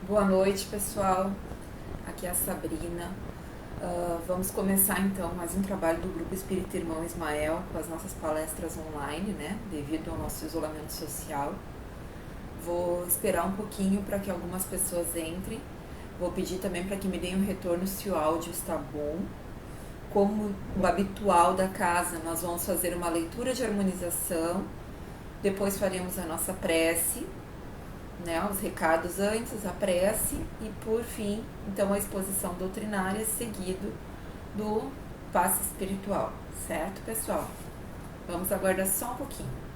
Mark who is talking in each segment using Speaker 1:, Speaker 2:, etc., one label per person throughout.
Speaker 1: Boa noite, pessoal. Aqui é a Sabrina. Vamos começar então mais um trabalho do Grupo Espírita Irmão Ismael com as nossas palestras online, né? Devido ao nosso isolamento social. Vou esperar um pouquinho para que algumas pessoas entrem. Vou pedir também para que me deem um retorno se o áudio está bom. Como o habitual da casa, nós vamos fazer uma leitura de harmonização. Depois faremos a nossa prece, né, os recados antes, a prece e por fim, então a exposição doutrinária seguido do passe espiritual, certo, pessoal? Vamos aguardar só um pouquinho.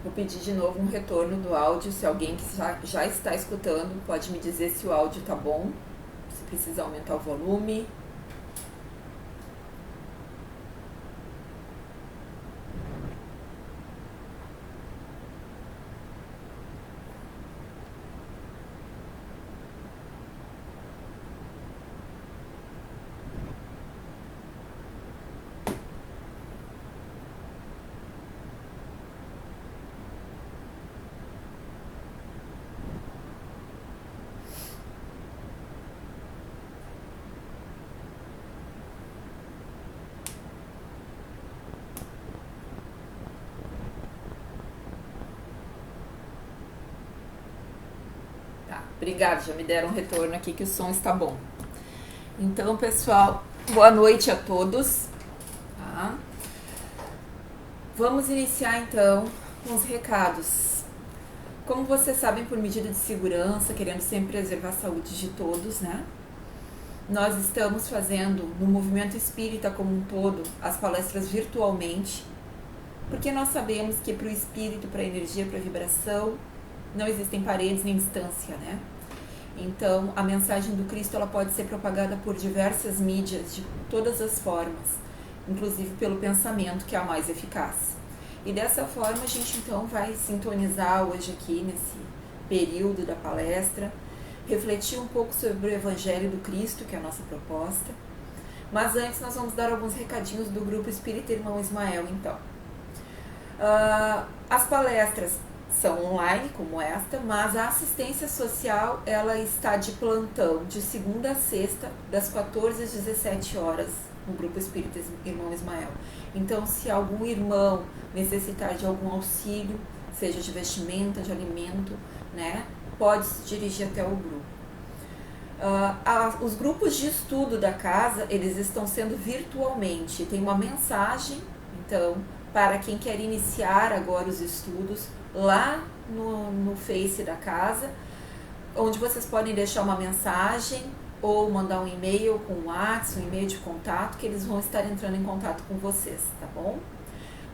Speaker 1: Vou pedir de novo um retorno do áudio, se alguém que já está escutando pode me dizer se o áudio está bom, se precisa aumentar o volume. Obrigada, já me deram um retorno aqui que o som está bom. Então, pessoal, boa noite a todos. Tá? Vamos iniciar então com os recados. Como vocês sabem, por medida de segurança, querendo sempre preservar a saúde de todos, né? Nós estamos fazendo no movimento espírita como um todo as palestras virtualmente, porque nós sabemos que para o espírito, para a energia, para a vibração, não existem paredes nem distância, né? Então, a mensagem do Cristo ela pode ser propagada por diversas mídias, de todas as formas, inclusive pelo pensamento, que é a mais eficaz. E dessa forma, a gente então vai sintonizar hoje aqui, nesse período da palestra, refletir um pouco sobre o Evangelho do Cristo, que é a nossa proposta. Mas antes, nós vamos dar alguns recadinhos do Grupo Espírita Irmão Ismael, então. As palestras são online, como esta, mas a assistência social ela está de plantão de segunda a sexta, das 14 às 17 horas, no Grupo Espírita Irmão Ismael. Então, se algum irmão necessitar de algum auxílio, seja de vestimenta, de alimento, né, pode se dirigir até o grupo. Os grupos de estudo da casa, eles estão sendo virtualmente. Tem uma mensagem, então, para quem quer iniciar agora os estudos, lá no Face da casa, onde vocês podem deixar uma mensagem ou mandar um e-mail com o WhatsApp, um e-mail de contato, que eles vão estar entrando em contato com vocês, tá bom?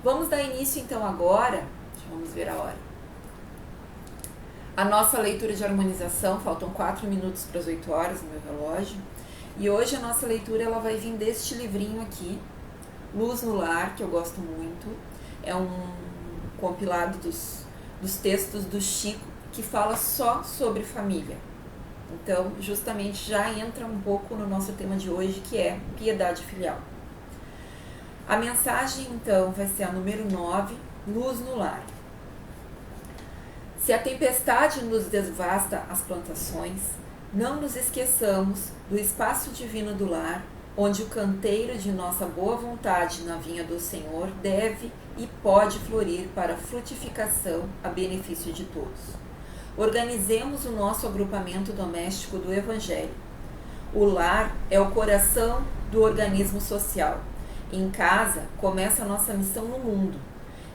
Speaker 1: Vamos dar início então agora, vamos ver a hora. A nossa leitura de harmonização, faltam 4 minutos para as 8 horas no meu relógio, e hoje a nossa leitura ela vai vir deste livrinho aqui, Luz no Lar, que eu gosto muito, é um compilado dos textos do Chico, que fala só sobre família. Então, justamente já entra um pouco no nosso tema de hoje, que é piedade filial. A mensagem, então, vai ser a número 9, Luz no Lar. Se a tempestade nos devasta as plantações, não nos esqueçamos do espaço divino do lar, onde o canteiro de nossa boa vontade na vinha do Senhor deve e pode florir para a frutificação a benefício de todos. Organizemos o nosso agrupamento doméstico do Evangelho. O lar é o coração do organismo social. Em casa começa a nossa missão no mundo.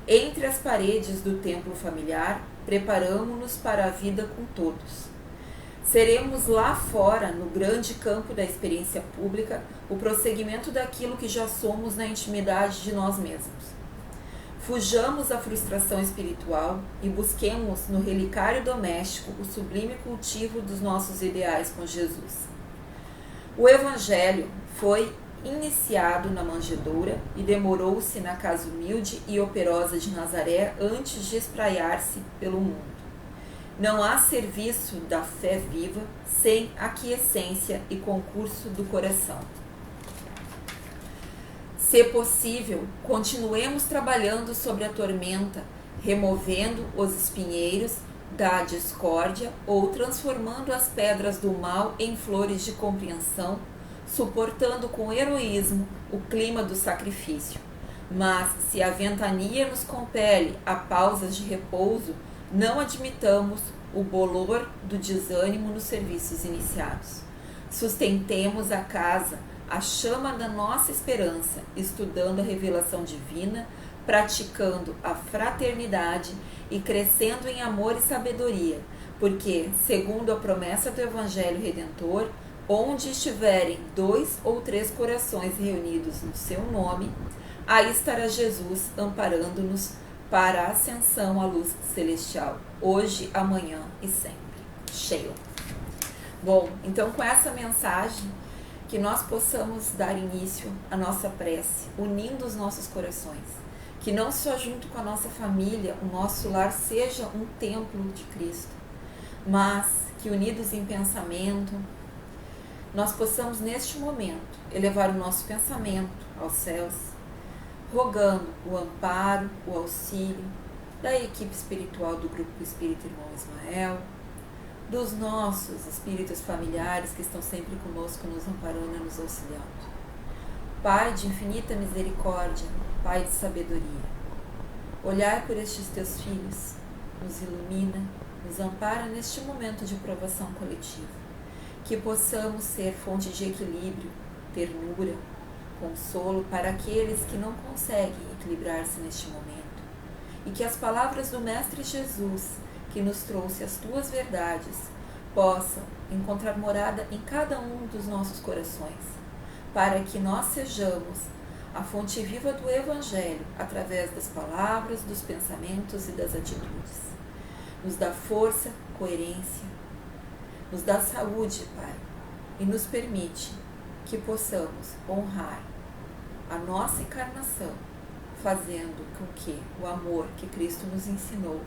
Speaker 1: Entre as paredes do templo familiar, preparamo-nos para a vida com todos. Seremos lá fora, no grande campo da experiência pública, o prosseguimento daquilo que já somos na intimidade de nós mesmos. Fujamos da frustração espiritual e busquemos no relicário doméstico o sublime cultivo dos nossos ideais com Jesus. O Evangelho foi iniciado na manjedoura e demorou-se na casa humilde e operosa de Nazaré antes de espraiar-se pelo mundo. Não há serviço da fé viva sem aquiescência e concurso do coração. Se possível, continuemos trabalhando sobre a tormenta, removendo os espinheiros da discórdia ou transformando as pedras do mal em flores de compreensão, suportando com heroísmo o clima do sacrifício. Mas, se a ventania nos compele a pausas de repouso, não admitamos o bolor do desânimo nos serviços iniciados. Sustentemos a casa, a chama da nossa esperança, estudando a revelação divina, praticando a fraternidade e crescendo em amor e sabedoria, porque, segundo a promessa do Evangelho Redentor, onde estiverem 2 ou 3 corações reunidos no seu nome, aí estará Jesus amparando-nos para a ascensão à luz celestial, hoje, amanhã e sempre. Sheila. Bom, então com essa mensagem, que nós possamos dar início à nossa prece, unindo os nossos corações. Que não só junto com a nossa família, o nosso lar seja um templo de Cristo, mas que unidos em pensamento, nós possamos neste momento elevar o nosso pensamento aos céus, rogando o amparo, o auxílio da equipe espiritual do Grupo Espírita Irmão Ismael, dos nossos espíritos familiares que estão sempre conosco, nos amparando e nos auxiliando. Pai de infinita misericórdia, Pai de sabedoria, olhai por estes teus filhos, nos ilumina, nos ampara neste momento de provação coletiva, que possamos ser fonte de equilíbrio, ternura, consolo para aqueles que não conseguem equilibrar-se neste momento, e que as palavras do Mestre Jesus, que nos trouxe as tuas verdades, possam encontrar morada em cada um dos nossos corações, para que nós sejamos a fonte viva do Evangelho através das palavras, dos pensamentos e das atitudes. Nos dá força, coerência, nos dá saúde, Pai, e nos permite que possamos honrar a nossa encarnação, fazendo com que o amor que Cristo nos ensinou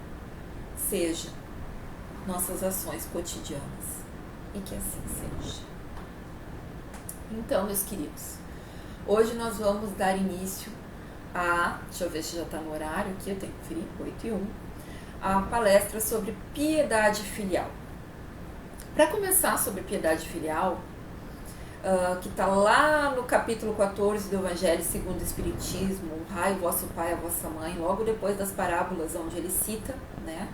Speaker 1: seja nossas ações cotidianas, e que assim seja. Então, meus queridos, hoje nós vamos dar início a, deixa eu ver se já está no horário aqui, eu tenho que conferir, 8h01, a palestra sobre piedade filial. Para começar sobre piedade filial, que está lá no capítulo 14 do Evangelho segundo o Espiritismo, honrai o vosso pai e a vossa mãe, logo depois das parábolas onde ele cita, né,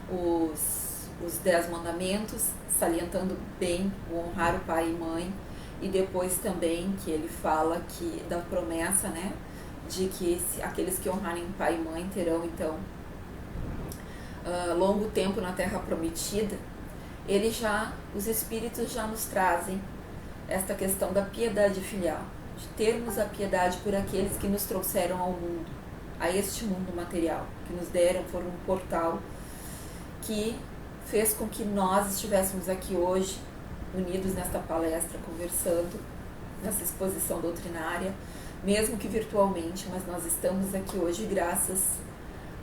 Speaker 1: os 10 mandamentos, salientando bem o honrar o pai e mãe, e depois também que ele fala que, da promessa, né, de que aqueles que honrarem pai e mãe terão então longo tempo na terra prometida. Os espíritos já nos trazem esta questão da piedade filial, de termos a piedade por aqueles que nos trouxeram ao mundo, a este mundo material, que nos foram um portal que fez com que nós estivéssemos aqui hoje, unidos nesta palestra, conversando, nessa exposição doutrinária, mesmo que virtualmente, mas nós estamos aqui hoje graças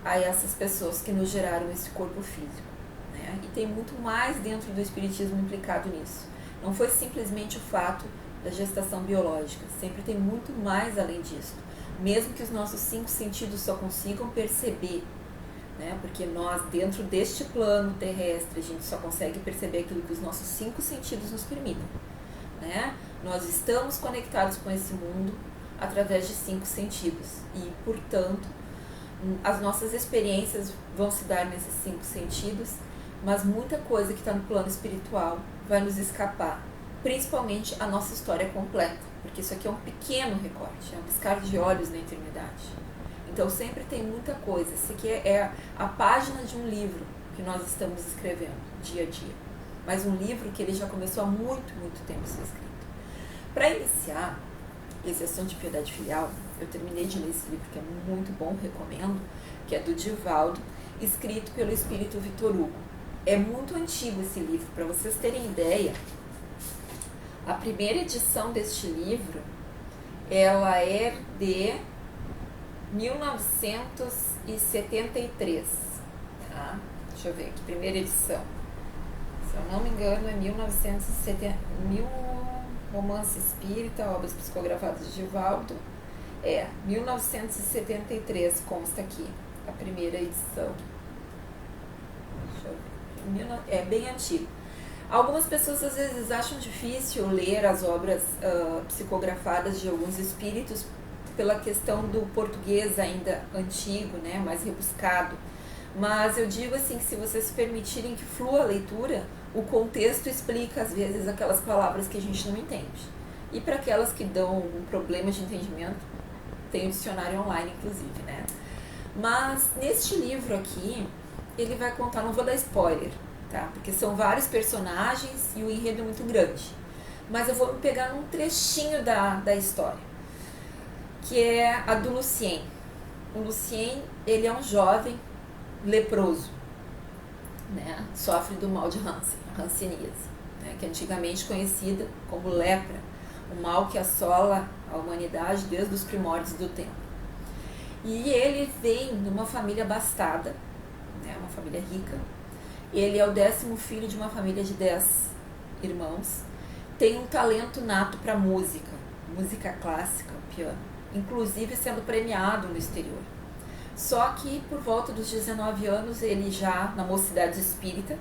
Speaker 1: a essas pessoas que nos geraram esse corpo físico, né? E tem muito mais dentro do Espiritismo implicado nisso. Não foi simplesmente o fato da gestação biológica, sempre tem muito mais além disso. Mesmo que os nossos 5 sentidos só consigam perceber, né? Porque nós, dentro deste plano terrestre, a gente só consegue perceber aquilo que os nossos 5 sentidos nos permitem, né? Nós estamos conectados com esse mundo através de 5 sentidos e, portanto, as nossas experiências vão se dar nesses 5 sentidos, mas muita coisa que está no plano espiritual vai nos escapar, principalmente a nossa história completa, porque isso aqui é um pequeno recorte, é um piscar de olhos na eternidade. Então sempre tem muita coisa. Isso aqui é a página de um livro que nós estamos escrevendo dia a dia, mas um livro que ele já começou há muito, muito tempo a ser escrito. Para iniciar esse assunto de piedade filial, eu terminei de ler esse livro que é muito bom, recomendo, que é do Divaldo, escrito pelo espírito Victor Hugo. É muito antigo esse livro, para vocês terem ideia. A primeira edição deste livro, ela é de 1973, tá? Deixa eu ver aqui, primeira edição. Se eu não me engano, é 1970, Romance Espírita, Obras Psicografadas de Divaldo. 1973 consta aqui, a primeira edição. Deixa eu ver. É bem antigo. Algumas pessoas às vezes acham difícil ler as obras psicografadas de alguns espíritos pela questão do português ainda antigo, né, mais rebuscado. Mas eu digo assim que se vocês se permitirem que flua a leitura, o contexto explica às vezes aquelas palavras que a gente não entende. E para aquelas que dão algum problema de entendimento, tem o dicionário online inclusive, né? Mas neste livro aqui, ele vai contar, não vou dar spoiler, tá? Porque são vários personagens e o enredo é muito grande. Mas eu vou me pegar num trechinho da história, que é a do Lucien. O Lucien, ele é um jovem leproso, né? Sofre do mal de Hansen, a hanseníase, né? Que é antigamente conhecida como lepra, o mal que assola a humanidade desde os primórdios do tempo. E ele vem de uma família abastada, né? Uma família rica. Ele é o 10º filho de uma família de 10 irmãos. Tem um talento nato para música clássica, piano, inclusive sendo premiado no exterior. Só que por volta dos 19 anos, ele já na mocidade espírita,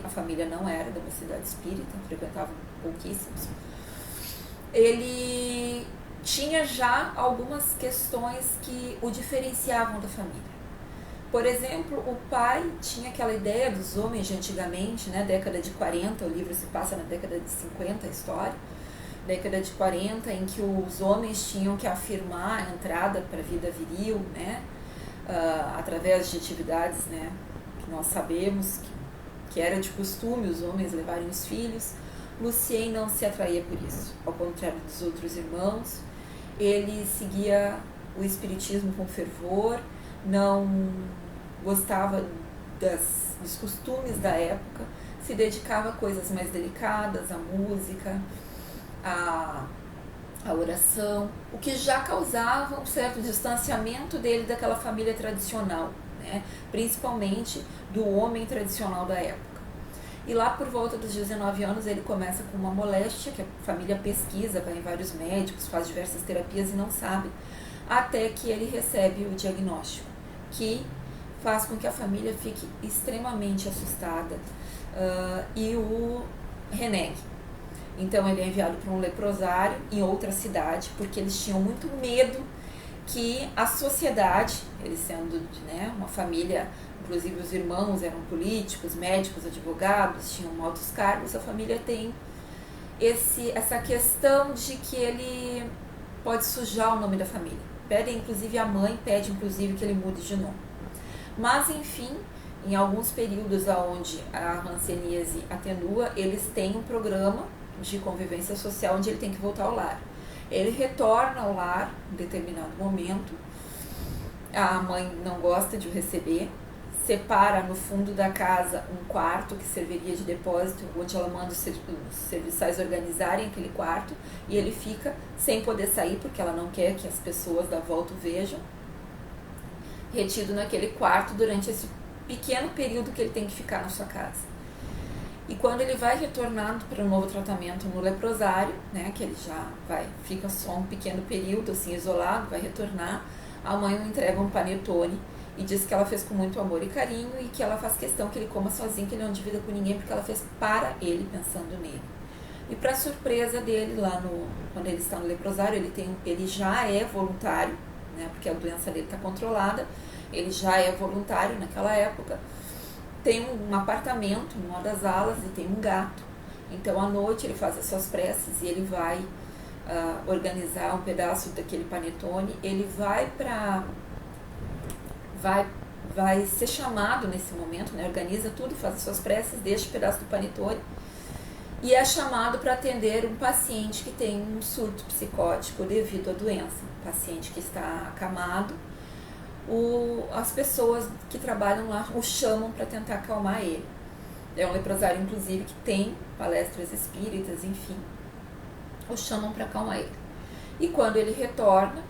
Speaker 1: a família não era da mocidade espírita, frequentava pouquíssimos, ele tinha já algumas questões que o diferenciavam da família. Por exemplo, o pai tinha aquela ideia dos homens de antigamente, né, década de 40, o livro se passa na década de 50, a história, década de 40, em que os homens tinham que afirmar a entrada para a vida viril, né, através de atividades, né, que nós sabemos que era de costume os homens levarem os filhos. Lucien não se atraía por isso, ao contrário dos outros irmãos. Ele seguia o espiritismo com fervor, não gostava dos costumes da época, se dedicava a coisas mais delicadas, à música, à oração, o que já causava um certo distanciamento dele daquela família tradicional, né? Principalmente do homem tradicional da época. E lá por volta dos 19 anos ele começa com uma moléstia, que a família pesquisa, vai em vários médicos, faz diversas terapias e não sabe, até que ele recebe o diagnóstico, que faz com que a família fique extremamente assustada e o renegue. Então ele é enviado para um leprosário em outra cidade, porque eles tinham muito medo que a sociedade, eles sendo, né, uma família, inclusive os irmãos eram políticos, médicos, advogados, tinham altos cargos, a família tem essa questão de que ele pode sujar o nome da família. A mãe pede inclusive que ele mude de nome. Mas enfim, em alguns períodos onde a hanseníase atenua, eles têm um programa de convivência social onde ele tem que voltar ao lar. Ele retorna ao lar em determinado momento, a mãe não gosta de o receber, separa no fundo da casa um quarto que serviria de depósito, onde ela manda os serviçais organizarem aquele quarto, e ele fica sem poder sair, porque ela não quer que as pessoas da volta o vejam, retido naquele quarto durante esse pequeno período que ele tem que ficar na sua casa. E quando ele vai retornando para um novo tratamento no leprosário, né, que ele já fica só um pequeno período assim isolado, vai retornar, a mãe o entrega um panetone e diz que ela fez com muito amor e carinho e que ela faz questão que ele coma sozinho, que ele não divida com ninguém, porque ela fez para ele, pensando nele. E para surpresa dele, quando ele está no leprosário, ele já é voluntário, né, porque a doença dele está controlada, ele já é voluntário naquela época. Tem um apartamento numa das alas e tem um gato. Então à noite ele faz as suas preces e ele vai organizar um pedaço daquele panetone. Ele vai ser chamado nesse momento, né? Organiza tudo, faz as suas preces, deixa o pedaço do panetone e é chamado para atender um paciente que tem um surto psicótico devido à doença, um paciente que está acamado. As pessoas que trabalham lá o chamam para tentar acalmar ele. É um leprosário, inclusive, que tem palestras espíritas, enfim, o chamam para acalmar ele. E quando ele retorna,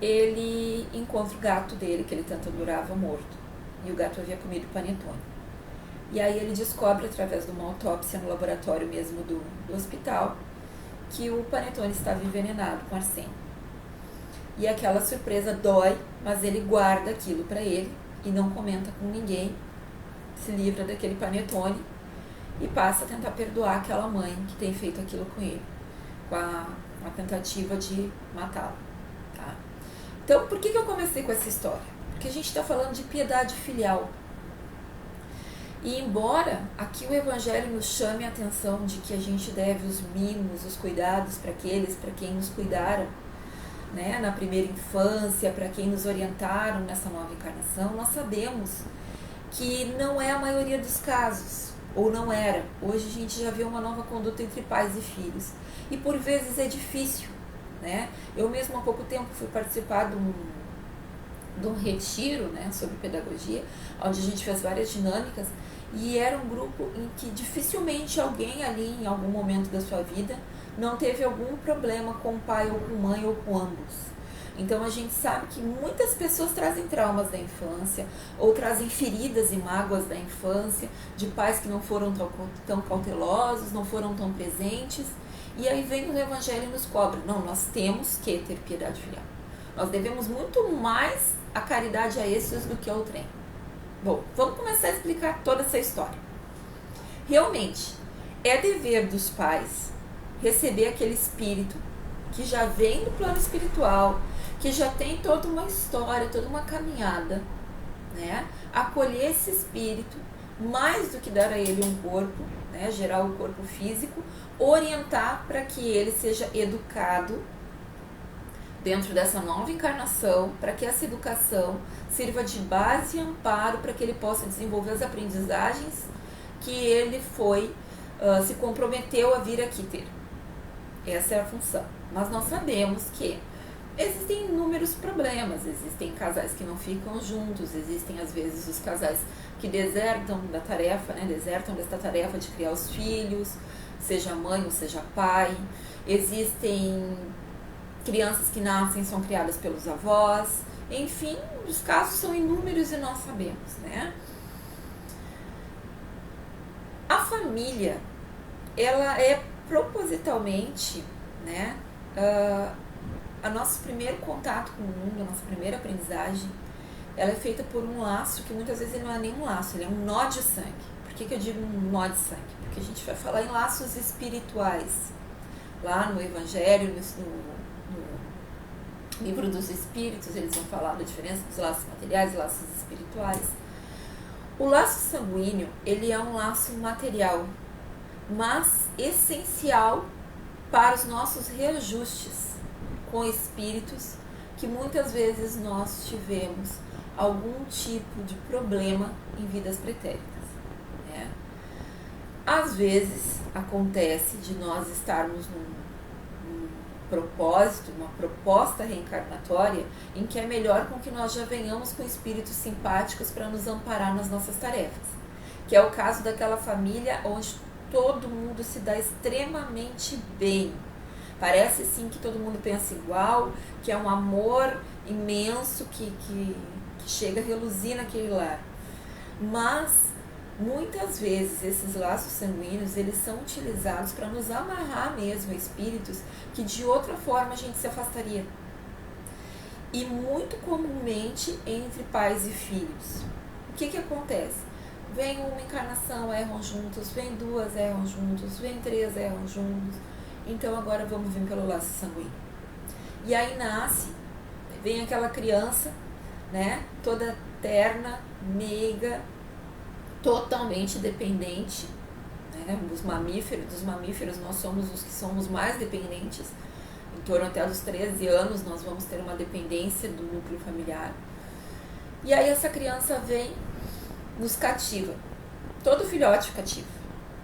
Speaker 1: ele encontra o gato dele, que ele tanto adorava, morto. E o gato havia comido panetone. E aí ele descobre, através de uma autópsia no laboratório mesmo do hospital, que o panetone estava envenenado com arsênio. E aquela surpresa dói, mas ele guarda aquilo para ele e não comenta com ninguém, se livra daquele panetone e passa a tentar perdoar aquela mãe que tem feito aquilo com ele, com a tentativa de matá-lo. Tá? Então, por que eu comecei com essa história? Porque a gente está falando de piedade filial. E embora aqui o Evangelho nos chame a atenção de que a gente deve os mimos, os cuidados para aqueles, para quem nos cuidaram, né, na primeira infância, para quem nos orientaram nessa nova encarnação, nós sabemos que não é a maioria dos casos, ou não era. Hoje a gente já vê uma nova conduta entre pais e filhos. E por vezes é difícil, né? Eu mesmo há pouco tempo fui participar de um retiro, né, sobre pedagogia, onde a gente fez várias dinâmicas, e era um grupo em que dificilmente alguém ali, em algum momento da sua vida, não teve algum problema com o pai ou com mãe ou com ambos. Então a gente sabe que muitas pessoas trazem traumas da infância, ou trazem feridas e mágoas da infância, de pais que não foram tão cautelosos, não foram tão presentes, e aí vem o Evangelho e nos cobra. Não, nós temos que ter piedade filial. Nós devemos muito mais a caridade a esses do que ao trem. Bom, vamos começar a explicar toda essa história. Realmente, é dever dos pais receber aquele espírito que já vem do plano espiritual, que já tem toda uma história, toda uma caminhada, né? Acolher esse espírito, mais do que dar a ele um corpo, né? Gerar o corpo físico, orientar para que ele seja educado dentro dessa nova encarnação, para que essa educação sirva de base e amparo para que ele possa desenvolver as aprendizagens que ele se comprometeu a vir aqui ter. Essa é a função. Mas nós sabemos que existem inúmeros problemas, existem casais que não ficam juntos, existem às vezes os casais que desertam da tarefa, né? Desertam desta tarefa de criar os filhos, seja mãe ou seja pai. Existem crianças que nascem são criadas pelos avós, enfim, os casos são inúmeros e nós sabemos, né? A família, ela é propositalmente, né, a nosso primeiro contato com o mundo, a nossa primeira aprendizagem, ela é feita por um laço que muitas vezes ele não é nem um laço, ele é um nó de sangue. Por que eu digo um nó de sangue? Porque a gente vai falar em laços espirituais. Lá no Evangelho, no Livro dos Espíritos, eles vão falar da diferença dos laços materiais e laços espirituais. O laço sanguíneo, ele é um laço material, mas essencial para os nossos reajustes com espíritos que muitas vezes nós tivemos algum tipo de problema em vidas pretéritas, né? Às vezes acontece de nós estarmos num propósito, uma proposta reencarnatória em que é melhor com que nós já venhamos com espíritos simpáticos para nos amparar nas nossas tarefas, que é o caso daquela família onde todo mundo se dá extremamente bem. Parece sim que todo mundo pensa igual, que é um amor imenso que chega a reluzir naquele lar. Mas muitas vezes esses laços sanguíneos, eles são utilizados para nos amarrar mesmo a espíritos que de outra forma a gente se afastaria. E muito comumente entre pais e filhos. O que acontece? Vem uma encarnação, erram juntos, vem duas, erram juntos, vem três, erram juntos. Então agora vamos vir pelo laço sanguíneo. E aí nasce, vem aquela criança, né, toda terna, meiga, totalmente dependente, né, dos mamíferos nós somos os que somos mais dependentes. Em torno até dos 13 anos nós vamos ter uma dependência do núcleo familiar. E aí essa criança vem, nos cativa. Todo filhote cativa.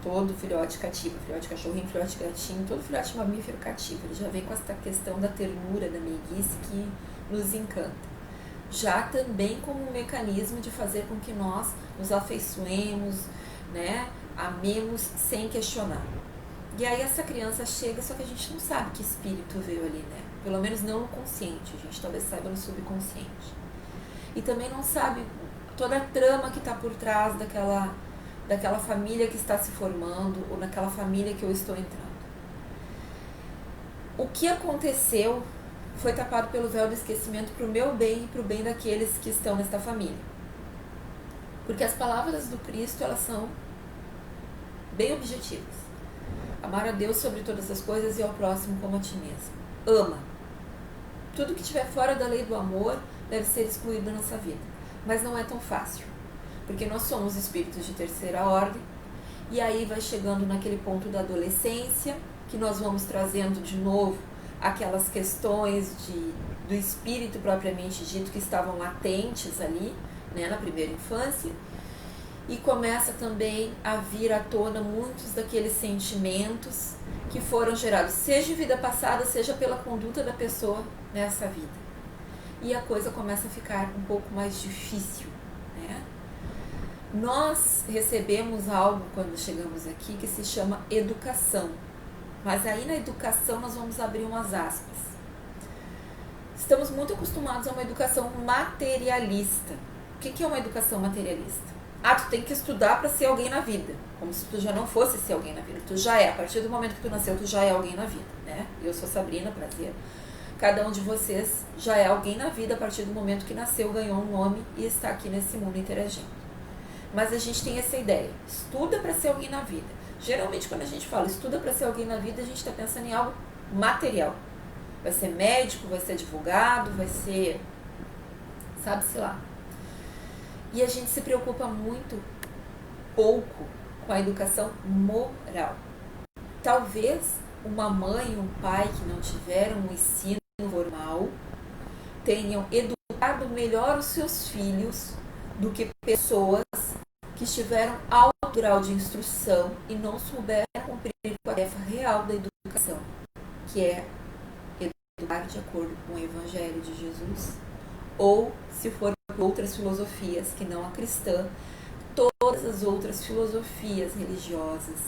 Speaker 1: Todo filhote cativa. Filhote de cachorrinho, filhote de gatinho, todo filhote de mamífero cativa. Ele já vem com essa questão da ternura, da meiguice que nos encanta. Já também como um mecanismo de fazer com que nós nos afeiçoemos, né? Amemos sem questionar. E aí essa criança chega, só que a gente não sabe que espírito veio ali, né? Pelo menos não no consciente, a gente talvez saiba no subconsciente. E também não sabe toda a trama que está por trás daquela família que está se formando ou naquela família que eu estou entrando. O que aconteceu foi tapado pelo véu do esquecimento para o meu bem e para o bem daqueles que estão nesta família. Porque as palavras do Cristo, elas são bem objetivas. Amar a Deus sobre todas as coisas e ao próximo como a ti mesmo. Ama. Tudo que estiver fora da lei do amor deve ser excluído da nossa vida. Mas não é tão fácil, porque nós somos espíritos de terceira ordem, e aí vai chegando naquele ponto da adolescência, que nós vamos trazendo de novo aquelas questões do espírito propriamente dito que estavam latentes ali, né, na primeira infância, e começa também a vir à tona muitos daqueles sentimentos que foram gerados, seja em vida passada, seja pela conduta da pessoa nessa vida. E a coisa começa a ficar um pouco mais difícil, né? Nós recebemos algo quando chegamos aqui que se chama educação, mas aí na educação nós vamos abrir umas aspas. Estamos muito acostumados a uma educação materialista. O que é uma educação materialista? Tu tem que estudar para ser alguém na vida, como se tu já não fosse ser alguém na vida. Tu já é, a partir do momento que tu nasceu, tu já é alguém na vida, né? Eu sou Sabrina, prazer. Cada um de vocês já é alguém na vida a partir do momento que nasceu, ganhou um nome e está aqui nesse mundo interagindo. Mas a gente tem essa ideia, estuda para ser alguém na vida. Geralmente quando a gente fala estuda para ser alguém na vida, a gente está pensando em algo material. Vai ser médico, vai ser advogado, vai ser, sabe-se lá. E a gente se preocupa muito pouco com a educação moral. Talvez uma mãe e um pai que não tiveram um ensino formal tenham educado melhor os seus filhos do que pessoas que estiveram alto grau de instrução e não souberam cumprir a tarefa real da educação, que é educar de acordo com o Evangelho de Jesus, ou, se for outras filosofias que não a cristã, todas as outras filosofias religiosas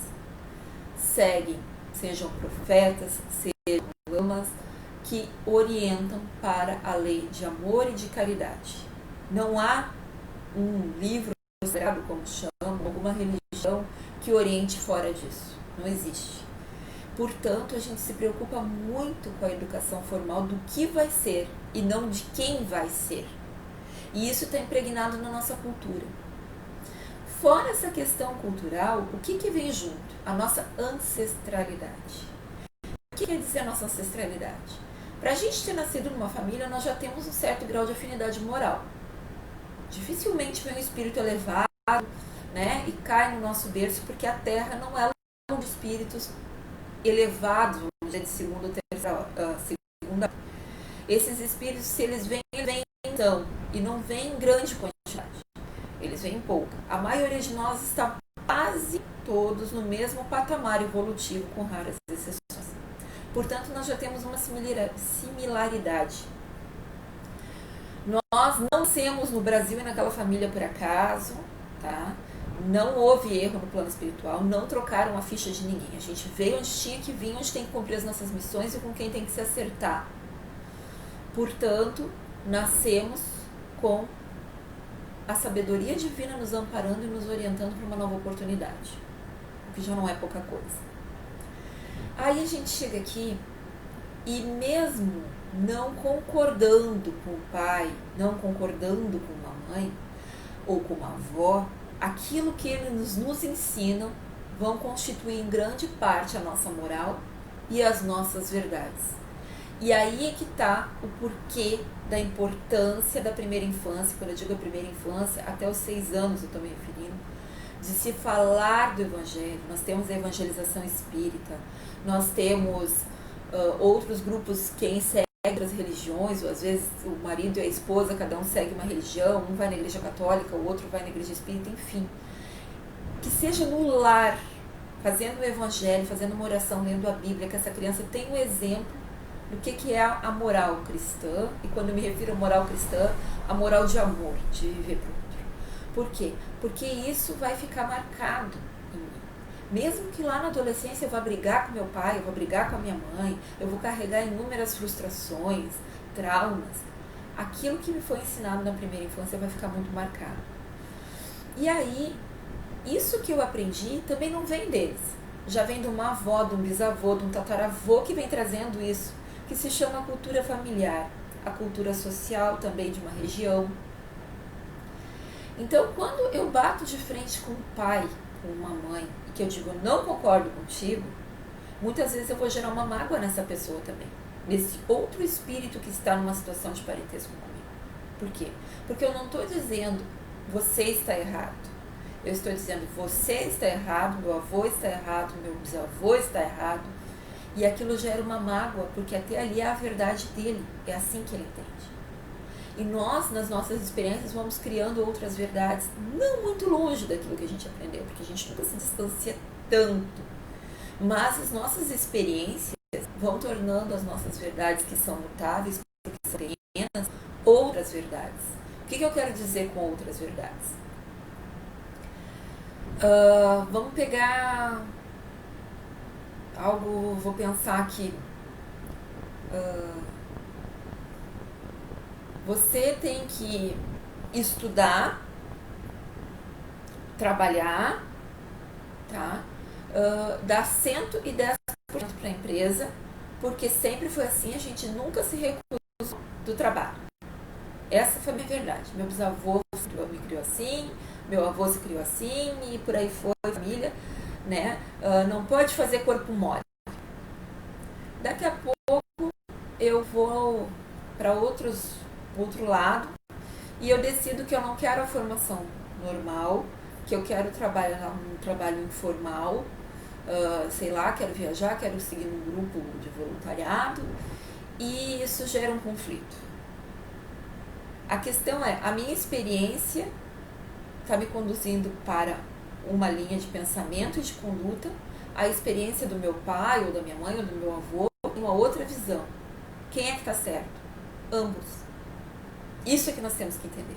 Speaker 1: seguem, sejam profetas, sejam lamas, que orientam para a lei de amor e de caridade. Não há um livro sagrado, como chamam, alguma religião que oriente fora disso. Não existe. Portanto, a gente se preocupa muito com a educação formal do que vai ser e não de quem vai ser. E isso está impregnado na nossa cultura. Fora essa questão cultural, o que vem junto? A nossa ancestralidade. O que quer dizer a nossa ancestralidade? Para a gente ter nascido numa família, nós já temos um certo grau de afinidade moral. Dificilmente vem um espírito elevado, né, e cai no nosso berço, porque a Terra não é um de espíritos elevados, vamos dizer, de segunda ou segunda. Esses espíritos, se eles vêm então, e não vêm em grande quantidade, eles vêm em pouca. A maioria de nós está quase todos no mesmo patamar evolutivo, com raras exceções. Portanto, nós já temos uma similaridade. Nós não nascemos no Brasil e naquela família por acaso, tá? Não houve erro no plano espiritual, não trocaram a ficha de ninguém. A gente veio onde tinha que vir, onde tem que cumprir as nossas missões e com quem tem que se acertar. Portanto, nascemos com a sabedoria divina nos amparando e nos orientando para uma nova oportunidade, o que já não é pouca coisa. Aí a gente chega aqui e mesmo não concordando com o pai, não concordando com uma mãe ou com uma avó, aquilo que eles nos ensinam vão constituir em grande parte a nossa moral e as nossas verdades. E aí é que está o porquê da importância da primeira infância. Quando eu digo a primeira infância, até os 6 anos eu estou me referindo, de se falar do Evangelho. Nós temos a evangelização espírita, nós temos outros grupos que seguem outras religiões, ou às vezes o marido e a esposa, cada um segue uma religião, um vai na igreja católica, o outro vai na igreja espírita, enfim. Que seja no lar, fazendo o Evangelho, fazendo uma oração, lendo a Bíblia, que essa criança tenha um exemplo do que é a moral cristã, e quando eu me refiro à moral cristã, a moral de amor, de viver para o outro. Por quê? Porque isso vai ficar marcado em mim. Mesmo que lá na adolescência eu vá brigar com meu pai, eu vou brigar com a minha mãe, eu vou carregar inúmeras frustrações, traumas, aquilo que me foi ensinado na primeira infância vai ficar muito marcado. E aí, isso que eu aprendi também não vem deles. Já vem de uma avó, de um bisavô, de um tataravô que vem trazendo isso, que se chama cultura familiar, a cultura social também de uma região. Então, quando eu bato de frente com um pai, com uma mãe, e que eu digo, não concordo contigo, muitas vezes eu vou gerar uma mágoa nessa pessoa também, nesse outro espírito que está numa situação de parentesco comigo. Por quê? Porque eu não estou dizendo, você está errado. Eu estou dizendo, você está errado, meu avô está errado, meu bisavô está errado. E aquilo gera uma mágoa, porque até ali é a verdade dele, é assim que ele entende. E nós, nas nossas experiências, vamos criando outras verdades, não muito longe daquilo que a gente aprendeu, porque a gente nunca se distancia tanto. Mas as nossas experiências vão tornando as nossas verdades, que são mutáveis, porque são pequenas, outras verdades. O que eu quero dizer com outras verdades? Vamos pegar algo, vou pensar aqui. Você tem que estudar, trabalhar, tá? Dar 110% para a empresa, porque sempre foi assim, a gente nunca se recusou do trabalho. Essa foi a minha verdade. Meu bisavô me criou assim, meu avô se criou assim, e por aí foi, família, né? Não pode fazer corpo mole. Daqui a pouco eu vou para outro lado e eu decido que eu não quero a formação normal, que eu quero trabalhar num trabalho informal, sei lá, quero viajar, quero seguir num grupo de voluntariado, e isso gera um conflito. A questão é, a minha experiência está me conduzindo para uma linha de pensamento e de conduta, a experiência do meu pai, ou da minha mãe, ou do meu avô, tem uma outra visão. Quem é que está certo? Ambos. Isso é que nós temos que entender.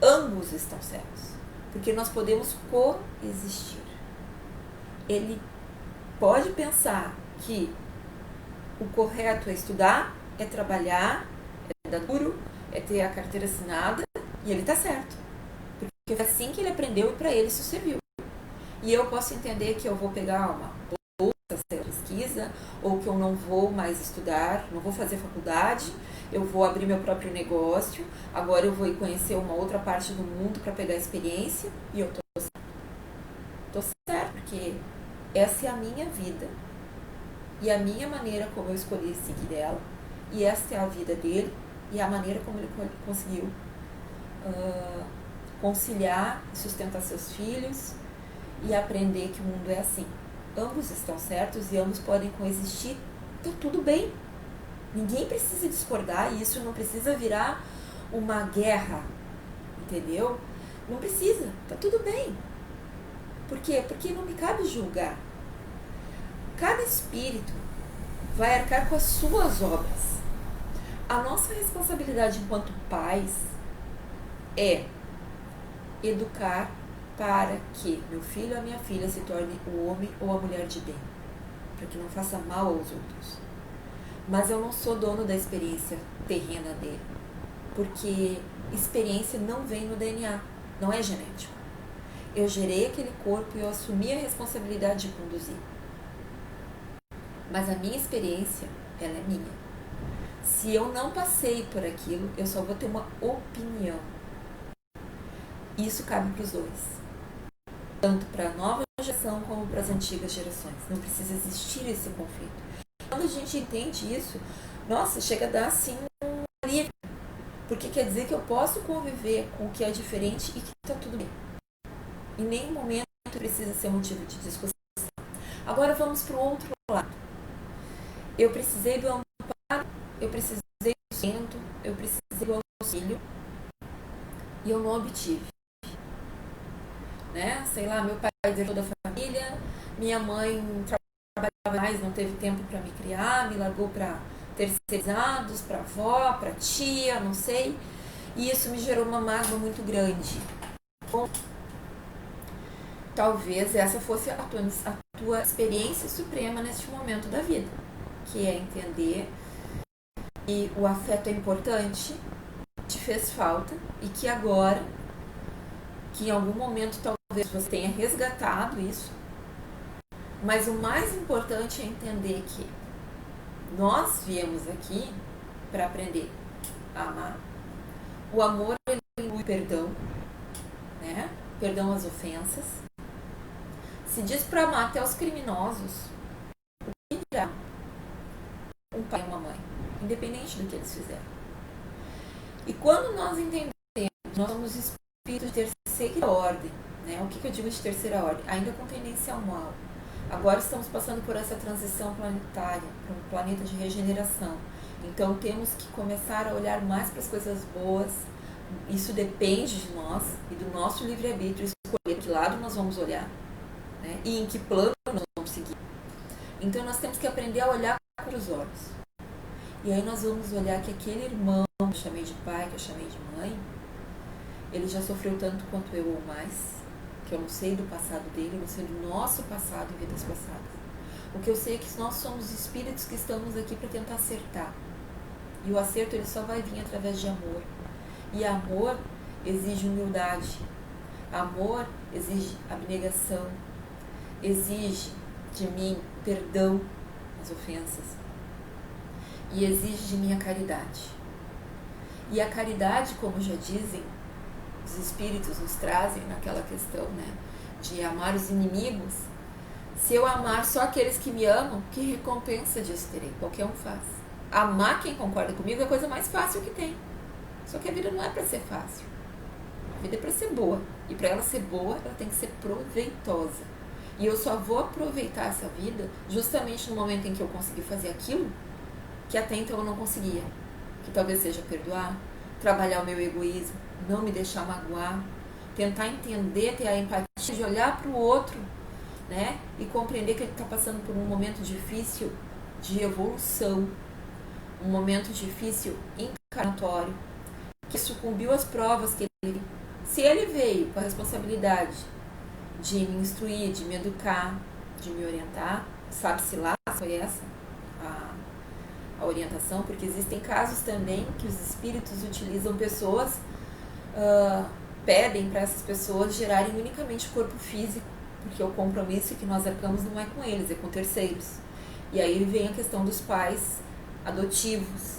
Speaker 1: Ambos estão certos, porque nós podemos coexistir. Ele pode pensar que o correto é estudar, é trabalhar, é dar duro, é ter a carteira assinada, e ele está certo. Porque foi assim que ele aprendeu e para ele isso serviu. E eu posso entender que eu vou pegar uma bolsa de pesquisa, ou que eu não vou mais estudar, não vou fazer faculdade, eu vou abrir meu próprio negócio, agora eu vou ir conhecer uma outra parte do mundo para pegar experiência, e eu tô certo. Tô certo, porque essa é a minha vida. E a minha maneira como eu escolhi seguir dela, e essa é a vida dele, e a maneira como ele conseguiu conciliar e sustentar seus filhos e aprender que o mundo é assim. Ambos estão certos e ambos podem coexistir. Tá tudo bem. Ninguém precisa discordar e isso não precisa virar uma guerra, entendeu? Não precisa, tá tudo bem. Por quê? Porque não me cabe julgar. Cada espírito vai arcar com as suas obras. A nossa responsabilidade enquanto pais é educar para que meu filho ou a minha filha se torne o homem ou a mulher de bem, para que não faça mal aos outros. Mas eu não sou dono da experiência terrena dele, porque experiência não vem no DNA, não é genético. Eu gerei aquele corpo e eu assumi a responsabilidade de conduzir. Mas a minha experiência, ela é minha. Se eu não passei por aquilo, eu só vou ter uma opinião. Isso cabe para os dois, tanto para a nova geração como para as antigas gerações. Não precisa existir esse conflito. Quando a gente entende isso, nossa, chega a dar assim um alívio, porque quer dizer que eu posso conviver com o que é diferente e que está tudo bem. Em nenhum momento precisa ser motivo de discussão. Agora vamos para o outro lado. Eu precisei do amparo, eu precisei do sustento, eu precisei do auxílio e eu não obtive. Né? Sei lá, meu pai deserdou da família, minha mãe trabalhava mais, não teve tempo para me criar, me largou para terceirizados, para avó, para tia, não sei. E isso me gerou uma mágoa muito grande. Bom, talvez essa fosse a tua experiência suprema neste momento da vida, que é entender que o afeto é importante, te fez falta e que agora, que em algum momento talvez você tenha resgatado isso, mas o mais importante é entender que nós viemos aqui para aprender a amar. O amor inclui perdão, né? Perdão às ofensas. Se diz para amar até os criminosos, o que dirá um pai e uma mãe, independente do que eles fizeram. E quando nós entendemos que nós somos espíritos de terceira ordem, né? O que eu digo de terceira ordem? Ainda com tendência ao mal. Agora estamos passando por essa transição planetária, para um planeta de regeneração. Então temos que começar a olhar mais para as coisas boas. Isso depende de nós e do nosso livre-arbítrio, escolher que lado nós vamos olhar, né? E em que plano nós vamos seguir. Então nós temos que aprender a olhar com os olhos. E aí nós vamos olhar que aquele irmão que eu chamei de pai, que eu chamei de mãe, ele já sofreu tanto quanto eu ou mais, que eu não sei do passado dele, eu não sei do nosso passado e vidas passadas. O que eu sei é que nós somos espíritos que estamos aqui para tentar acertar. E o acerto ele só vai vir através de amor. E amor exige humildade. Amor exige abnegação. Exige de mim perdão às ofensas. E exige de mim a caridade. E a caridade, como já dizem, os espíritos nos trazem naquela questão, né, de amar os inimigos. Se eu amar só aqueles que me amam, que recompensa disso terei? Qualquer um faz. Amar quem concorda comigo é a coisa mais fácil que tem. Só que a vida não é para ser fácil. A vida é para ser boa. E para ela ser boa, ela tem que ser proveitosa. E eu só vou aproveitar essa vida justamente no momento em que eu conseguir fazer aquilo que até então eu não conseguia. Que talvez seja perdoar, trabalhar o meu egoísmo, não me deixar magoar, tentar entender, ter a empatia de olhar para o outro, né? E compreender que ele está passando por um momento difícil de evolução, um momento difícil encarnatório, que sucumbiu às provas que ele... Se ele veio com a responsabilidade de me instruir, de me educar, de me orientar, sabe-se lá se foi essa a orientação, porque existem casos também que os espíritos utilizam pessoas, pedem para essas pessoas gerarem unicamente corpo físico, porque o compromisso que nós arcamos não é com eles, é com terceiros. E aí vem a questão dos pais adotivos,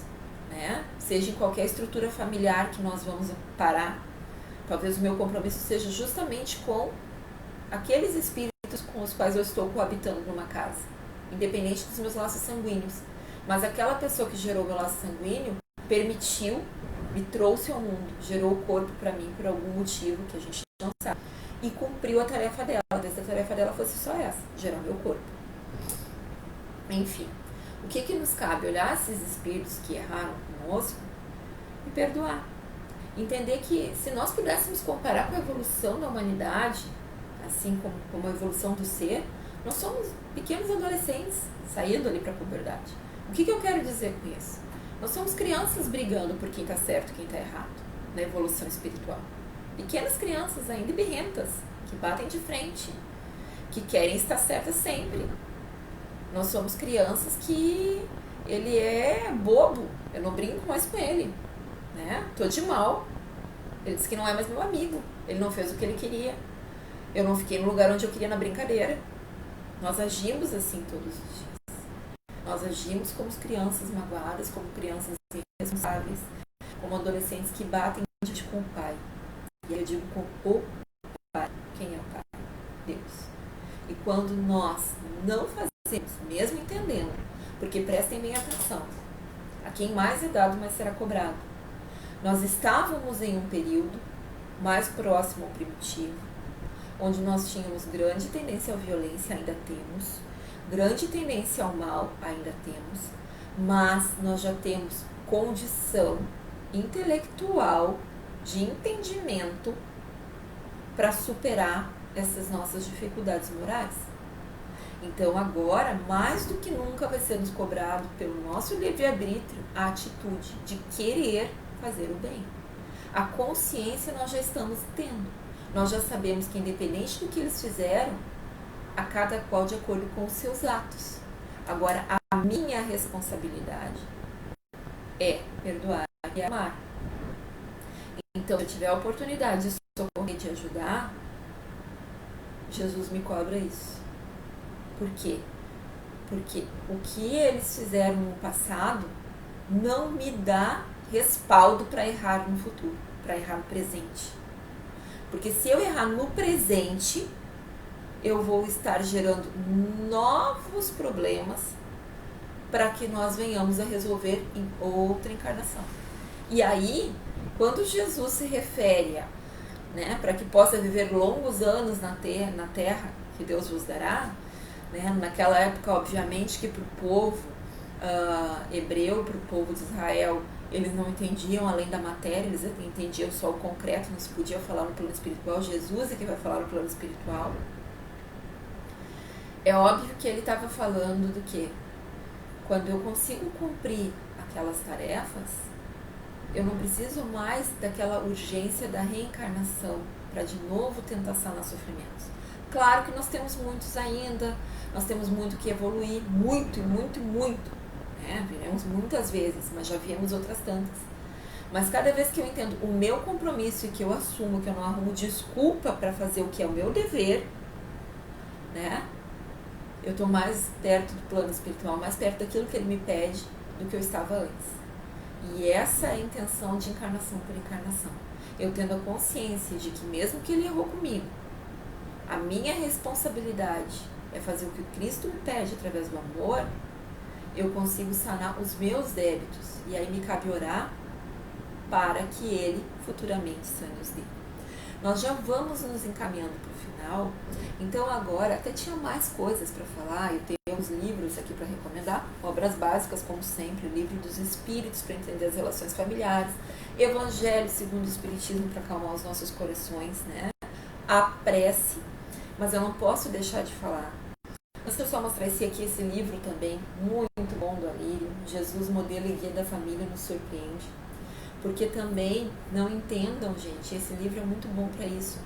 Speaker 1: né? Seja em qualquer estrutura familiar que nós vamos parar, talvez o meu compromisso seja justamente com aqueles espíritos com os quais eu estou coabitando numa casa, independente dos meus laços sanguíneos. Mas aquela pessoa que gerou meu laço sanguíneo permitiu, me trouxe ao mundo, gerou o corpo para mim por algum motivo que a gente não sabe, e cumpriu a tarefa dela. Talvez a tarefa dela fosse só essa, gerar meu corpo. Enfim, o que nos cabe? Olhar esses espíritos que erraram conosco e perdoar. Entender que se nós pudéssemos comparar com a evolução da humanidade, assim como a evolução do ser, nós somos pequenos adolescentes saindo ali para a puberdade. O que eu quero dizer com isso? Nós somos crianças brigando por quem está certo e quem está errado na evolução espiritual. Pequenas crianças ainda birrentas, que batem de frente, que querem estar certas sempre. Nós somos crianças que ele é bobo, eu não brinco mais com ele, né? Tô de mal, ele disse que não é mais meu amigo, ele não fez o que ele queria, eu não fiquei no lugar onde eu queria na brincadeira. Nós agimos assim todos os dias. Nós agimos como crianças magoadas, como crianças irresponsáveis, como adolescentes que batem com o pai. E eu digo com o Pai. Quem é o Pai? Deus. E quando nós não fazemos, mesmo entendendo, porque prestem bem atenção, a quem mais é dado, mais será cobrado. Nós estávamos em um período mais próximo ao primitivo, onde nós tínhamos grande tendência à violência, ainda temos, grande tendência ao mal, ainda temos, mas nós já temos condição intelectual de entendimento para superar essas nossas dificuldades morais. Então agora, mais do que nunca, vai ser nos cobrado pelo nosso livre-arbítrio a atitude de querer fazer o bem. A consciência nós já estamos tendo. Nós já sabemos que, independente do que eles fizeram, a cada qual de acordo com os seus atos. Agora, a minha responsabilidade é perdoar e amar. Então, se eu tiver a oportunidade de socorrer e de ajudar, Jesus me cobra isso. Por quê? Porque o que eles fizeram no passado não me dá respaldo para errar no futuro, para errar no presente. Porque se eu errar no presente, eu vou estar gerando novos problemas para que nós venhamos a resolver em outra encarnação. E aí, quando Jesus se refere a, para que possa viver longos anos na terra que Deus vos dará, naquela época, obviamente, que para o povo hebreu, para o povo de Israel, eles não entendiam além da matéria, eles entendiam só o concreto, não se podia falar no plano espiritual. Jesus é que vai falar no plano espiritual. É óbvio que ele estava falando do quê? Quando eu consigo cumprir aquelas tarefas, eu não preciso mais daquela urgência da reencarnação para de novo tentar sanar sofrimentos. Claro que nós temos muitos ainda, nós temos muito que evoluir, muito, muito, muito. Viremos muitas vezes, mas já viemos outras tantas. Mas cada vez que eu entendo o meu compromisso e que eu assumo, que eu não arrumo desculpa para fazer o que é o meu dever, eu estou mais perto do plano espiritual, mais perto daquilo que ele me pede do que eu estava antes. E essa é a intenção de encarnação por encarnação. Eu tendo a consciência de que mesmo que ele errou comigo, a minha responsabilidade é fazer o que o Cristo me pede através do amor, eu consigo sanar os meus débitos. E aí me cabe orar para que ele futuramente sane os dele. Nós já vamos nos encaminhando para o final. Então agora, até tinha mais coisas para falar. Eu tenho uns livros aqui para recomendar. Obras básicas, como sempre. O Livro dos Espíritos, para entender as relações familiares. Evangelho segundo o Espiritismo, para acalmar os nossos corações. A prece. Mas eu não posso deixar de falar. Antes de eu só mostrar esse livro também, muito bom, do Alírio. Jesus, Modelo e Guia da Família, nos surpreende. Porque também, não entendam, gente, esse livro é muito bom para isso.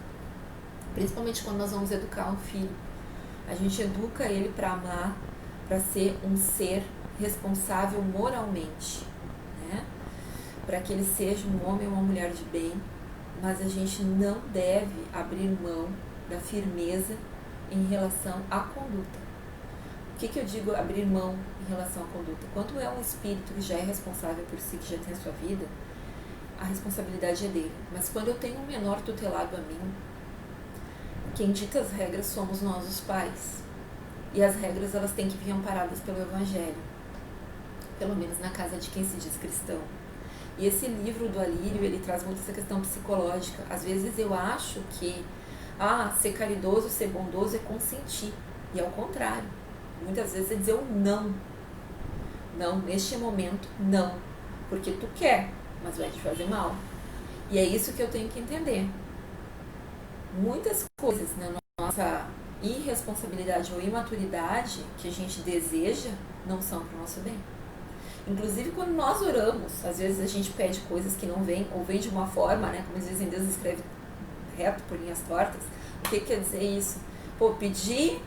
Speaker 1: Principalmente quando nós vamos educar um filho. A gente educa ele para amar, para ser um ser responsável moralmente, para que ele seja um homem ou uma mulher de bem, mas a gente não deve abrir mão da firmeza em relação à conduta. O que eu digo abrir mão em relação à conduta? Quando é um espírito que já é responsável por si, que já tem a sua vida, a responsabilidade é dele. Mas quando eu tenho um menor tutelado a mim, quem dita as regras somos nós, os pais. E as regras, elas têm que vir amparadas pelo Evangelho. Pelo menos na casa de quem se diz cristão. E esse livro do Alírio, ele traz muito essa questão psicológica. Às vezes eu acho que ser caridoso, ser bondoso é consentir. E é o contrário. Muitas vezes é dizer um não. Não, neste momento, não. Porque tu quer, mas vai te fazer mal. E é isso que eu tenho que entender. Muitas coisas na nossa irresponsabilidade ou imaturidade que a gente deseja não são para o nosso bem. Inclusive quando nós oramos, às vezes a gente pede coisas que não vêm, ou vêm de uma forma, como eles dizem, Deus escreve reto por linhas tortas. O que quer dizer isso? Pedi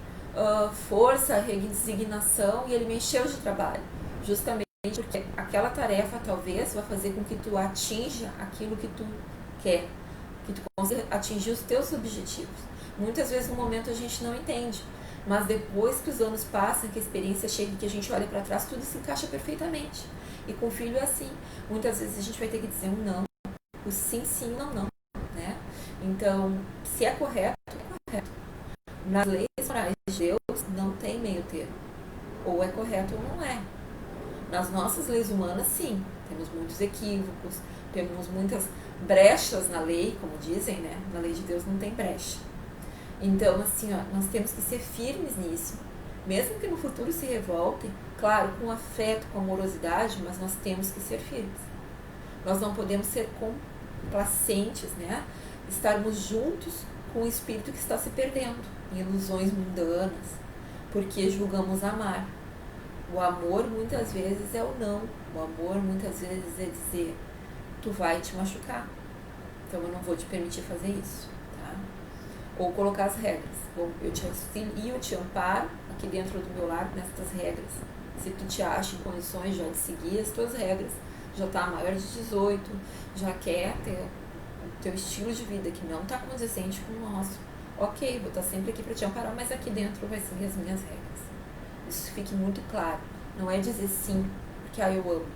Speaker 1: força, resignação e ele me encheu de trabalho. Justamente porque aquela tarefa talvez vai fazer com que tu atinja aquilo que tu quer, que tu consiga atingir os teus objetivos. Muitas vezes no momento a gente não entende, mas depois que os anos passam, que a experiência chega e que a gente olha para trás, tudo se encaixa perfeitamente. E com o filho é assim. Muitas vezes a gente vai ter que dizer um não, o sim, sim, não, não. Então, se é correto, é correto. Nas leis morais de Deus não tem meio termo. Ou é correto ou não é. Nas nossas leis humanas, sim. Temos muitos equívocos, temos muitas brechas na lei, como dizem, né? Na lei de Deus não tem brecha. Então, assim, ó, nós temos que ser firmes nisso. Mesmo que no futuro se revoltem, claro, com afeto, com amorosidade, mas nós temos que ser firmes. Nós não podemos ser complacentes, né? Estarmos juntos com o espírito que está se perdendo em ilusões mundanas, porque julgamos amar. O amor muitas vezes é o não. O amor muitas vezes é dizer, tu vai te machucar, então eu não vou te permitir fazer isso, tá? Ou colocar as regras. Ou eu te auxilio, eu te amparo aqui dentro do meu lar nestas regras. Se tu te acha em condições já de seguir as tuas regras, já está maior de 18, já quer ter o teu estilo de vida que não está condizente com o nosso, ok, vou estar sempre aqui para te amparar, mas aqui dentro vai ser as minhas regras. Isso fique muito claro. Não é dizer sim, porque eu amo.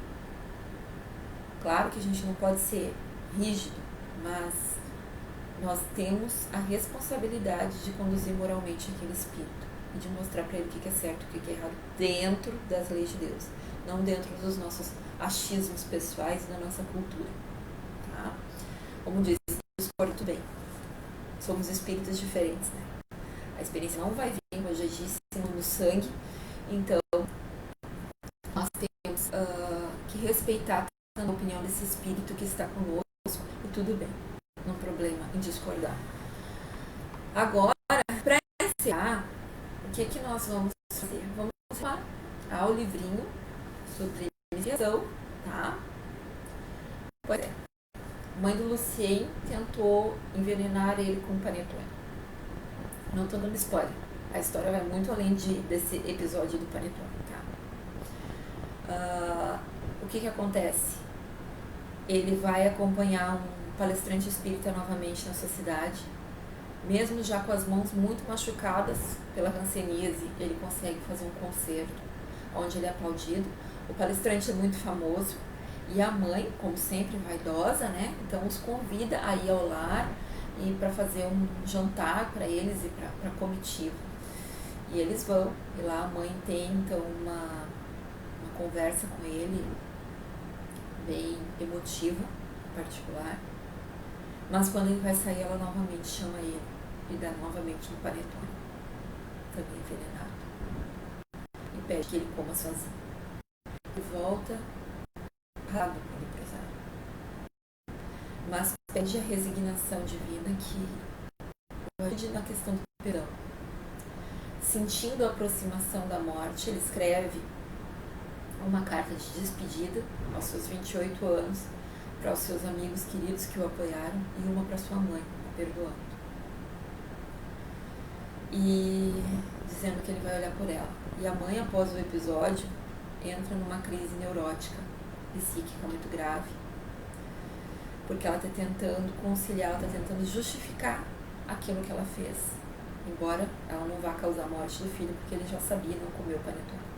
Speaker 1: Claro que a gente não pode ser rígido, mas nós temos a responsabilidade de conduzir moralmente aquele espírito e de mostrar para ele o que é certo e o que é errado dentro das leis de Deus, não dentro dos nossos achismos pessoais e da nossa cultura. Tá? Como disse, muito bem. Somos espíritos diferentes, né? A experiência não vai vir, como eu já disse, no sangue. Então, nós temos que respeitar a opinião desse espírito que está conosco e tudo bem, não tem problema em discordar. Agora, para encerrar, o que nós vamos fazer? Vamos falar ao livrinho sobre iniciação, tá? Pois é. A mãe do Lucien tentou envenenar ele com panetone. Não estou dando spoiler. A história vai muito além desse episódio do panetone, tá? O que acontece? Ele vai acompanhar um palestrante espírita novamente na sua cidade. Mesmo já com as mãos muito machucadas pela hanseníase, ele consegue fazer um concerto onde ele é aplaudido. O palestrante é muito famoso e a mãe, como sempre, vaidosa, né? Então os convida a ir ao lar e para fazer um jantar para eles e para a comitiva. E eles vão, e lá a mãe tem então uma conversa com ele bem emotiva, particular. Mas quando ele vai sair, ela novamente chama ele e dá novamente um panetone, também envenenado, e pede que ele coma sozinho. E volta rado para o empresário. Mas pede a resignação divina que pode na questão do perdão. Sentindo a aproximação da morte, ele escreve uma carta de despedida aos seus 28 anos para os seus amigos queridos que o apoiaram e uma para sua mãe, a perdoando. E dizendo que ele vai olhar por ela. E a mãe, após o episódio, entra numa crise neurótica, psíquica muito grave, porque ela está tentando conciliar, ela está tentando justificar aquilo que ela fez, embora ela não vá causar a morte do filho, porque ele já sabia, não comeu o panetone.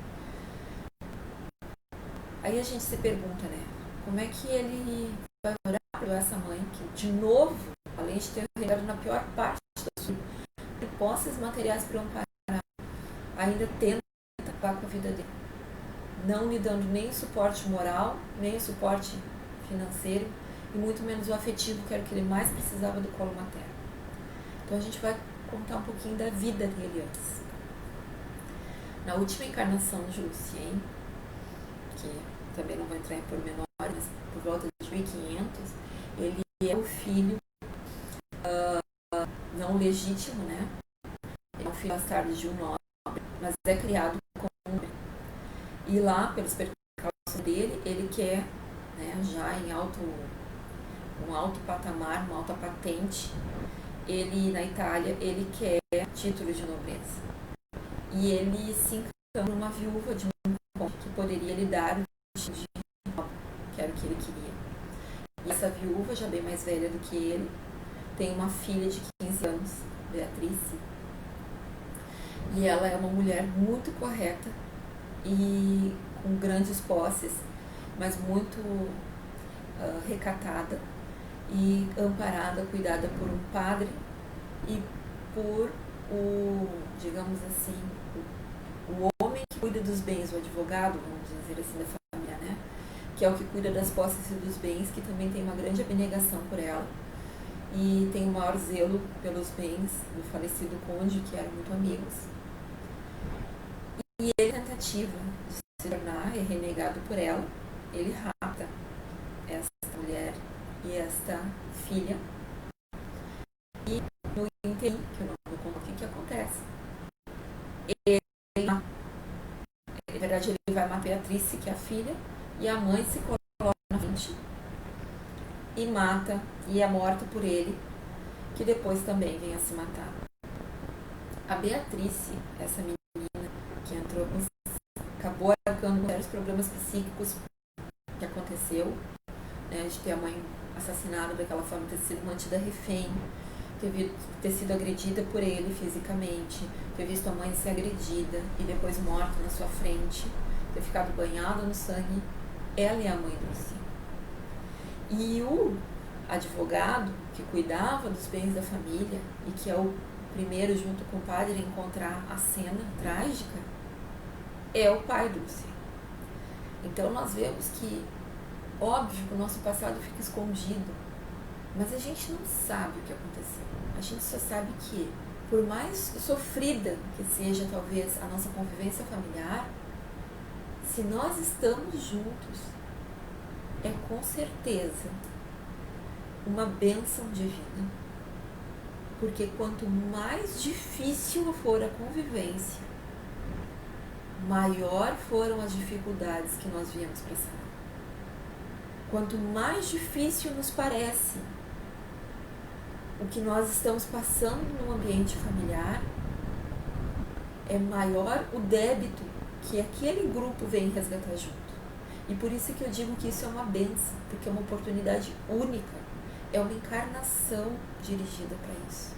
Speaker 1: Aí a gente se pergunta, né, como é que ele vai orar por essa mãe que, de novo, além de ter chegado na pior parte da sua vida, de posses materiais para amparar, ainda tenta acabar com a vida dele, não lhe dando nem o suporte moral, nem o suporte financeiro, e muito menos o afetivo, que era o que ele mais precisava do colo materno. Então a gente vai contar um pouquinho da vida dele antes. Na última encarnação de Lucien, que também não vou entrar em pormenores, mas por volta de 1500, ele é o filho não legítimo, né? Ele é um filho bastardo de um nobre, mas é criado como um homem. E lá, pelos percalços dele, ele quer, né, já em um alto patamar, uma alta patente, ele, na Itália, ele quer título de nobreza. E ele se encanta numa viúva de um conde que poderia lhe dar o título de nobre, que era o que ele queria. E essa viúva, já bem mais velha do que ele, tem uma filha de 15 anos, Beatrice, e ela é uma mulher muito correta e com grandes posses, mas muito recatada, e amparada, cuidada por um padre e por digamos assim, o homem que cuida dos bens, o advogado, vamos dizer assim, da família, né? Que é o que cuida das posses e dos bens, que também tem uma grande abnegação por ela e tem o maior zelo pelos bens do falecido conde, que eram muito amigos. E ele, na tentativa de se tornar, é renegado por ela, ele rapta esta mulher e esta filha. E no interim, que eu não conto o que acontece, ele, na verdade, ele vai matar a Beatrice, que é a filha, e a mãe se coloca na frente e mata, e é morta por ele, que depois também vem a se matar. A Beatrice, essa menina que entrou com, acabou arcando com vários problemas psíquicos que aconteceu, né, de ter a mãe assassinada daquela forma, ter sido mantida refém, ter sido agredida por ele fisicamente, ter visto a mãe ser agredida e depois morta na sua frente, ter ficado banhada no sangue. Ela é a mãe do Lucy. E o advogado que cuidava dos bens da família e que é o primeiro, junto com o padre, a encontrar a cena trágica, é o pai do Lucy. Então nós vemos que, óbvio que o nosso passado fica escondido, mas a gente não sabe o que aconteceu. A gente só sabe que, por mais sofrida que seja talvez a nossa convivência familiar, se nós estamos juntos, é com certeza uma bênção divina. Porque quanto mais difícil for a convivência, maior foram as dificuldades que nós viemos passar. Quanto mais difícil nos parece o que nós estamos passando no ambiente familiar, é maior o débito que aquele grupo vem resgatar junto. E por isso que eu digo que isso é uma bênção, porque é uma oportunidade única, é uma encarnação dirigida para isso.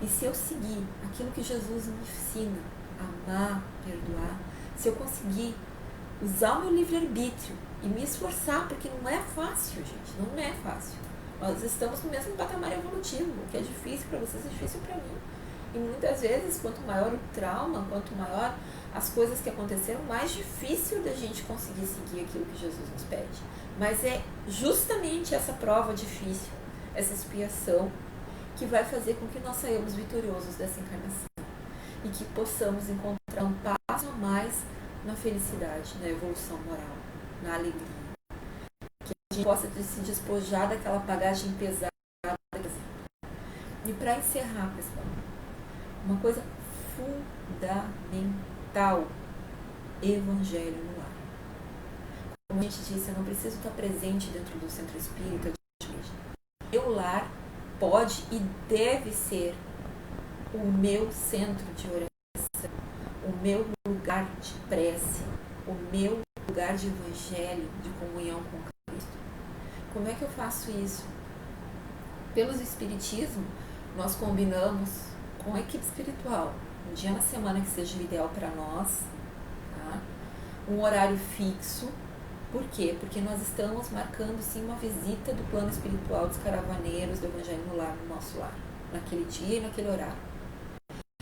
Speaker 1: E se eu seguir aquilo que Jesus me ensina, amar, perdoar, se eu conseguir usar o meu livre-arbítrio e me esforçar, porque não é fácil, gente, não é fácil. Nós estamos no mesmo patamar evolutivo, o que é difícil para vocês é difícil para mim. E muitas vezes, quanto maior o trauma, quanto maior as coisas que aconteceram, mais difícil da gente conseguir seguir aquilo que Jesus nos pede. Mas é justamente essa prova difícil, essa expiação, que vai fazer com que nós saiamos vitoriosos dessa encarnação. E que possamos encontrar um passo a mais na felicidade, na evolução moral, na alegria. Que a gente possa se despojar daquela bagagem pesada. E para encerrar, pessoal, uma coisa fundamental: evangelho no lar. Como a gente disse, eu não preciso estar presente dentro do centro espírita. Meu lar pode e deve ser o meu centro de oração, o meu lugar de prece, o meu lugar de evangelho, de comunhão com Cristo. Como é que eu faço isso? Pelos Espiritismo, nós combinamos com a equipe espiritual um dia na semana que seja o ideal para nós, tá? Um horário fixo. Por quê? Porque nós estamos marcando sim uma visita do plano espiritual dos caravaneiros do Evangelho no Lar, no nosso lar, naquele dia e naquele horário.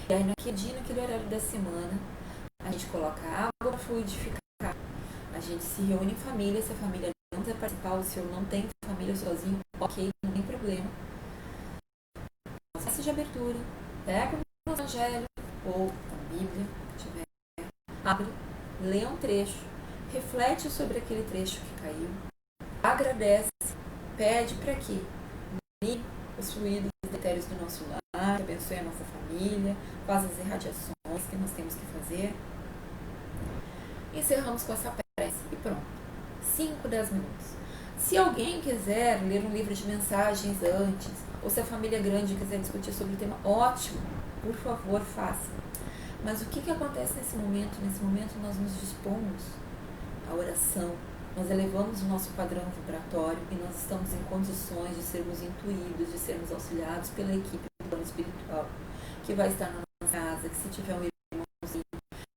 Speaker 1: E aí naquele dia e naquele horário da semana, a gente coloca água para fluidificar, a gente se reúne em família, se a família não quiser participar, ou se eu não tenho família sozinho, ok, não tem problema. Faça de abertura, pega o Evangelho ou a Bíblia, se tiver, abre, lê um trecho, reflete sobre aquele trecho que caiu, agradece, pede para que limpe os fluidos etérios do nosso lar, abençoe a nossa família, faz as irradiações que nós temos que fazer. Encerramos com essa prece e pronto. 5, 10 minutos. Se alguém quiser ler um livro de mensagens antes, ou se a família é grande quiser discutir sobre o tema, ótimo, por favor, faça. Mas o que acontece nesse momento? Nesse momento nós nos dispomos à oração, nós elevamos o nosso padrão vibratório e nós estamos em condições de sermos intuídos, de sermos auxiliados pela equipe do plano espiritual, que vai estar na nossa casa, que se tiver um irmãozinho,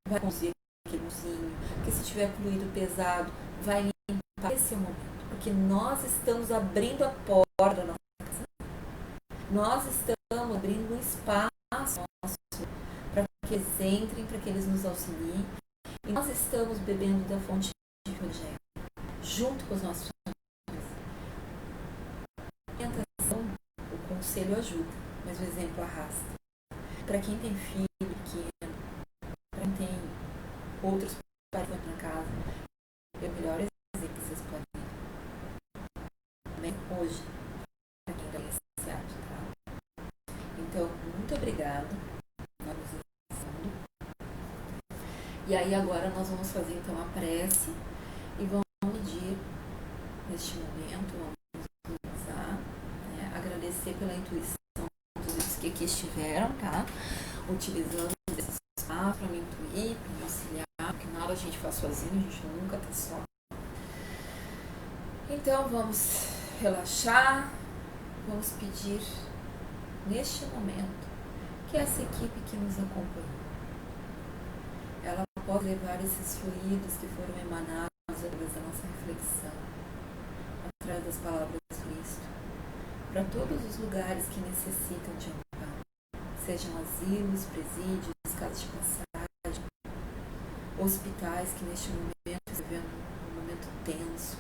Speaker 1: vai conduzir aquele irmãozinho, que se tiver fluido pesado, vai limpar esse momento, porque nós estamos abrindo a porta da nossa Nós estamos abrindo um espaço para que eles entrem, para que eles nos auxiliem. E nós estamos bebendo da fonte de Evangelho, junto com os nossos filhos. A orientação, o conselho ajuda, mas o exemplo arrasta. Para quem tem filho pequeno, para quem tem outros pais na casa, é o melhor exemplo que vocês podem ter. Hoje, para quem está iniciado, tá? Então, muito obrigada. E aí agora nós vamos fazer então a prece e vamos pedir neste momento, vamos usar, né, agradecer pela intuição dos que aqui estiveram, tá? Utilizando esse espaço para me intuir, para me auxiliar, porque nada a gente faz sozinho, a gente nunca tá só. Então vamos relaxar, vamos pedir neste momento que essa equipe que nos acompanha, ela pode levar esses fluidos que foram emanados através da nossa reflexão, através das palavras de Cristo, para todos os lugares que necessitam de amparo, sejam asilos, presídios, casas de passagem, hospitais que neste momento estão vivendo um momento tenso,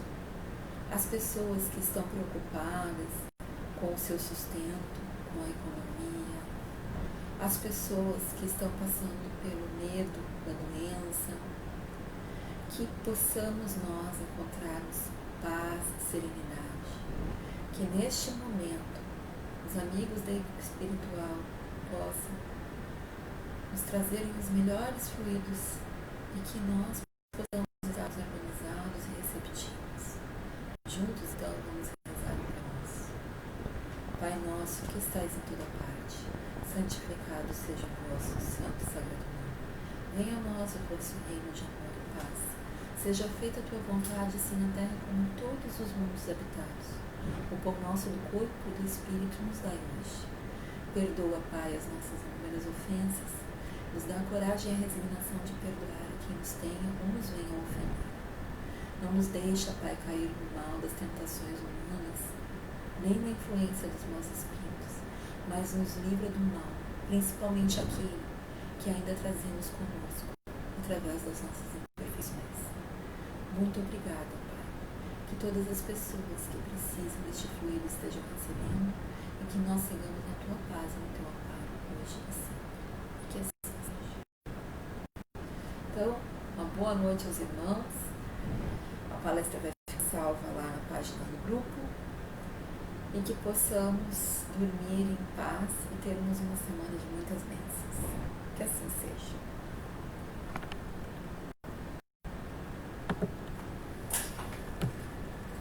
Speaker 1: as pessoas que estão preocupadas com o seu sustento, com a economia, as pessoas que estão passando pelo medo da doença, que possamos nós encontrarmos paz e serenidade, que neste momento os amigos da equipe espiritual possam nos trazerem os melhores fluidos e que nós possamos estar organizados e receptivos. Juntos então vamos rezar para nós. Pai nosso que estais em toda parte, santificado seja o vosso santo e sagrado nome. Venha a nós o vosso reino de amor e paz. Seja feita a tua vontade, assim na terra como em todos os mundos habitados. O pão nosso do corpo e do espírito nos dai hoje. Perdoa, Pai, as nossas inúmeras ofensas. Nos dá a coragem e a resignação de perdoar a quem nos tenha ou nos venha a ofender. Não nos deixa, Pai, cair no mal das tentações humanas, nem na influência dos maus espíritos, mas nos livra do mal, principalmente aquele que ainda trazemos conosco, através das nossas imperfeições. Muito obrigada, Pai, que todas as pessoas que precisam deste fluido estejam recebendo e que nós sigamos na tua paz e no teu amparo, hoje e sempre. E que assim seja. Então, uma boa noite aos irmãos. A palestra vai ficar salva lá na página do grupo. E que possamos dormir em paz e termos uma semana de muitas bênçãos. Que assim seja.